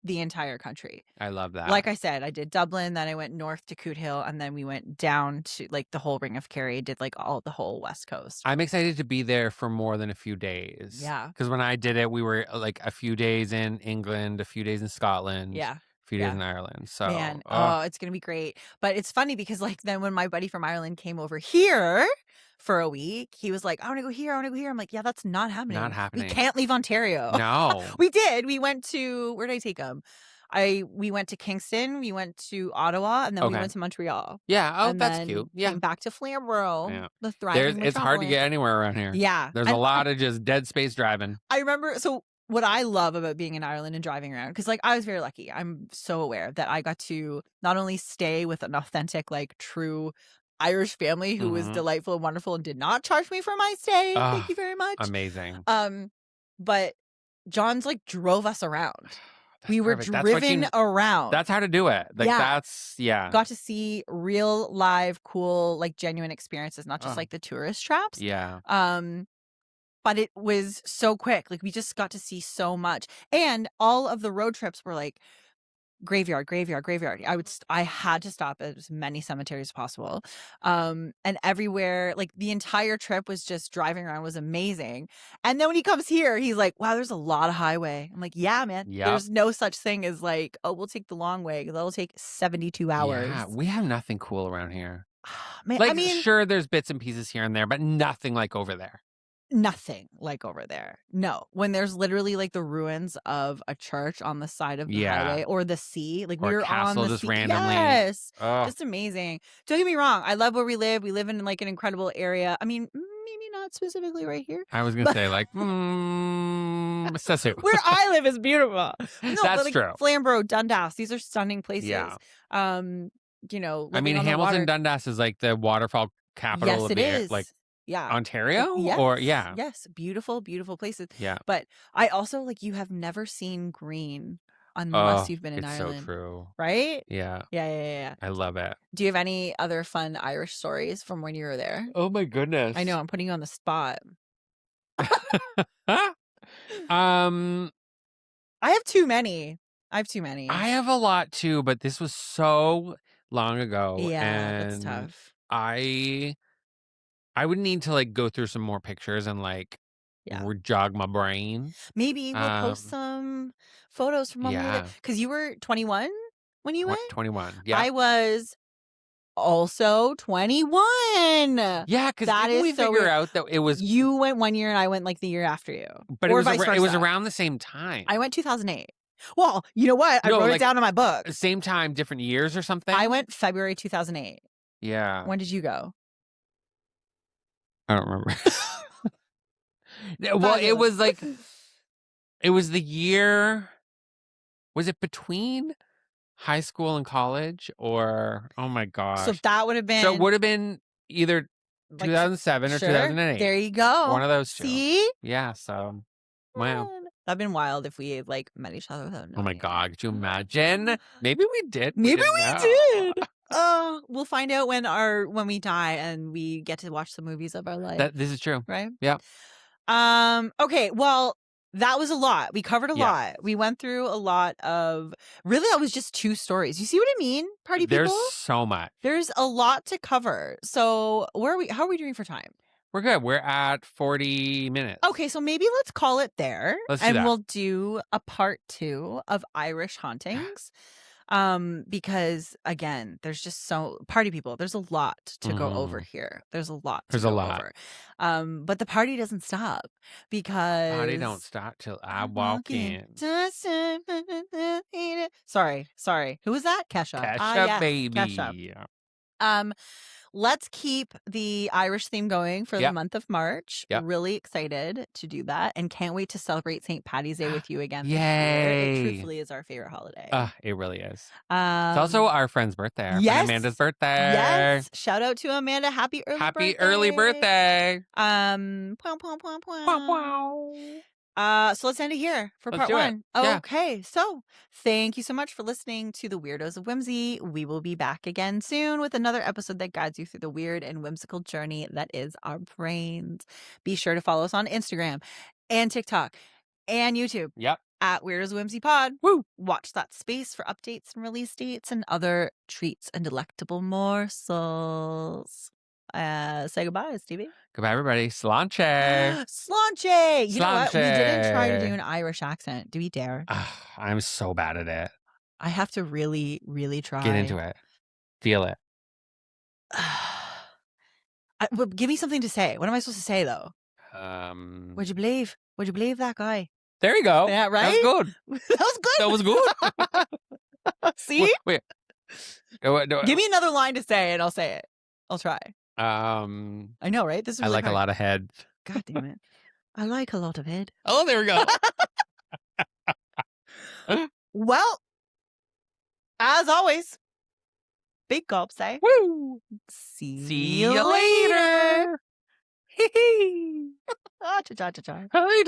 Speaker 1: the entire country.
Speaker 2: I love that.
Speaker 1: Like I said, I did Dublin, then I went north to Cootehill, and then we went down to like the whole Ring of Kerry, did like the whole West Coast.
Speaker 2: I'm excited to be there for more than a few days.
Speaker 1: Yeah.
Speaker 2: Because when I did it, we were like a few days in England, a few days in Scotland.
Speaker 1: Yeah.
Speaker 2: A few days in Ireland. So
Speaker 1: man, it's gonna be great. But it's funny because like then when my buddy from Ireland came over here for a week, he was like, I want to go here. I'm like, yeah, that's not happening.
Speaker 2: Not happening.
Speaker 1: We can't leave Ontario.
Speaker 2: No.
Speaker 1: We did. We went to, where did I take him? We went to Kingston, we went to Ottawa, and then we went to Montreal.
Speaker 2: Yeah. Oh,
Speaker 1: and
Speaker 2: that's
Speaker 1: then
Speaker 2: cute. Yeah.
Speaker 1: Came back to Flamborough, the thriving
Speaker 2: It's hard to get anywhere around here.
Speaker 1: Yeah.
Speaker 2: There's a lot of just dead space driving.
Speaker 1: I remember, so what I love about being in Ireland and driving around, because like I was very lucky. I'm so aware that I got to not only stay with an authentic, like true Irish family who was delightful and wonderful and did not charge me for my stay. Thank you very much.
Speaker 2: Amazing.
Speaker 1: But John's like drove us around. We were
Speaker 2: perfect.
Speaker 1: driven around.
Speaker 2: That's how to do it. Like that's
Speaker 1: got to see real, live, cool, like genuine experiences, not just like the tourist traps.
Speaker 2: Yeah.
Speaker 1: But it was so quick. Like we just got to see so much. And all of the road trips were like graveyard. I had to stop at as many cemeteries as possible. And everywhere, like the entire trip was just driving around was amazing. And then when he comes here, he's like, wow, there's a lot of highway. I'm like, yeah, man. Yep. There's no such thing as like, oh, we'll take the long way. That'll take 72 hours.
Speaker 2: Yeah, we have nothing cool around here.
Speaker 1: Man,
Speaker 2: like, I mean, sure, there's bits and pieces here and there, but nothing like over there.
Speaker 1: Nothing like over there. No. When there's literally like the ruins of a church on the side of the highway or the sea. Like we were on the
Speaker 2: just
Speaker 1: sea.
Speaker 2: randomly.
Speaker 1: Yes. Just amazing. Don't get me wrong. I love where we live. We live in like an incredible area. I mean, maybe not specifically right here.
Speaker 2: I was going to say like, Sessu.
Speaker 1: Where I live is beautiful. No,
Speaker 2: that's
Speaker 1: like,
Speaker 2: true.
Speaker 1: Flamborough, Dundas. These are stunning places.
Speaker 2: Yeah.
Speaker 1: You know,
Speaker 2: I mean, Hamilton, Dundas is like the waterfall capital of the
Speaker 1: is.
Speaker 2: Like,
Speaker 1: yeah.
Speaker 2: Ontario?
Speaker 1: Yes.
Speaker 2: Or yeah.
Speaker 1: Yes. Beautiful, beautiful places.
Speaker 2: Yeah.
Speaker 1: But I also like you have never seen green unless you've been in Ireland.
Speaker 2: It's so true.
Speaker 1: Right?
Speaker 2: Yeah.
Speaker 1: Yeah.
Speaker 2: I love it.
Speaker 1: Do you have any other fun Irish stories from when you were there?
Speaker 2: Oh my goodness.
Speaker 1: I know, I'm putting you on the spot.
Speaker 2: I
Speaker 1: have too many. I
Speaker 2: have a lot too, but this was so long ago.
Speaker 1: Yeah,
Speaker 2: and
Speaker 1: that's tough.
Speaker 2: I would need to like go through some more pictures and like jog my brain.
Speaker 1: Maybe we'll post some photos from when we were there. Because you were 21 when you went?
Speaker 2: 21, yeah.
Speaker 1: I was also 21.
Speaker 2: Yeah, because didn't we figure out that it was...
Speaker 1: You went 1 year and I went like the year after you.
Speaker 2: But
Speaker 1: or
Speaker 2: it was around the same time.
Speaker 1: I went 2008. Well, you know what? I wrote it down in my book.
Speaker 2: Same time, different years or something?
Speaker 1: I went February 2008.
Speaker 2: Yeah.
Speaker 1: When did you go?
Speaker 2: I don't remember. Well, it was like... It was the year... Was it between high school and college? Or... Oh my gosh.
Speaker 1: So that would have been...
Speaker 2: So it would have been either 2007 or 2008.
Speaker 1: There you go.
Speaker 2: One of those two.
Speaker 1: See?
Speaker 2: Yeah, so... Wow.
Speaker 1: That'd been wild if we like met each other without knowing.
Speaker 2: Oh my God, could you imagine? Maybe we did.
Speaker 1: Maybe we did. We'll find out when we die and we get to watch the movies of our life.
Speaker 2: This is true.
Speaker 1: Right?
Speaker 2: Yeah.
Speaker 1: Okay, well, that was a lot. We covered a lot. We went through a lot of... Really, that was just 2 stories. You see what I mean, party people?
Speaker 2: There's so much.
Speaker 1: There's a lot to cover. So how are we doing for time?
Speaker 2: We're good. We're at 40 minutes.
Speaker 1: Okay, so maybe let's call it there.
Speaker 2: Let's do that.
Speaker 1: We'll do a part 2 of Irish hauntings. Because again, there's just party people. There's a lot to go over here. There's a lot to go over. But the party doesn't stop because
Speaker 2: party don't stop till I walk in.
Speaker 1: Sorry. Who was that? Kesha.
Speaker 2: Kesha, baby.
Speaker 1: Kesha. Let's keep the Irish theme going for the month of March. Really excited to do that and can't wait to celebrate St. Paddy's Day with you again.
Speaker 2: Yay.
Speaker 1: This year. It truthfully is our favorite holiday.
Speaker 2: It really is. It's also our friend's birthday. Our friend Amanda's birthday.
Speaker 1: Yes. Shout out to Amanda. Happy early birthday.
Speaker 2: Pow, pow.
Speaker 1: So let's end it here for part 1. Okay, so thank you so much for listening to the Weirdos of Whimsy. We will be back again soon with another episode that guides you through the weird and whimsical journey that is our brains. Be sure to follow us on Instagram and TikTok and YouTube.
Speaker 2: Yep.
Speaker 1: At Weirdos of Whimsy Pod.
Speaker 2: Woo!
Speaker 1: Watch that space for updates and release dates and other treats and delectable morsels. Say goodbye, Stevie.
Speaker 2: Goodbye, everybody. Sláinte.
Speaker 1: Sláinte. You know what? We didn't try to do an Irish accent. Do we dare?
Speaker 2: I'm so bad at it.
Speaker 1: I have to really, really try.
Speaker 2: Get into it. Feel it.
Speaker 1: But give me something to say. What am I supposed to say, though? Would you believe that guy?
Speaker 2: There you go.
Speaker 1: Yeah, right?
Speaker 2: That was good.
Speaker 1: That was good. See?
Speaker 2: Wait.
Speaker 1: Give me another line to say and I'll say it. I'll try. I know, right? This is really
Speaker 2: I like
Speaker 1: hard.
Speaker 2: a lot of head.
Speaker 1: God damn it. I like a lot of head.
Speaker 2: Oh, there we go.
Speaker 1: Well, as always, big gulp say.
Speaker 2: Woo!
Speaker 1: See you later. Cha cha cha cha.
Speaker 2: Hi,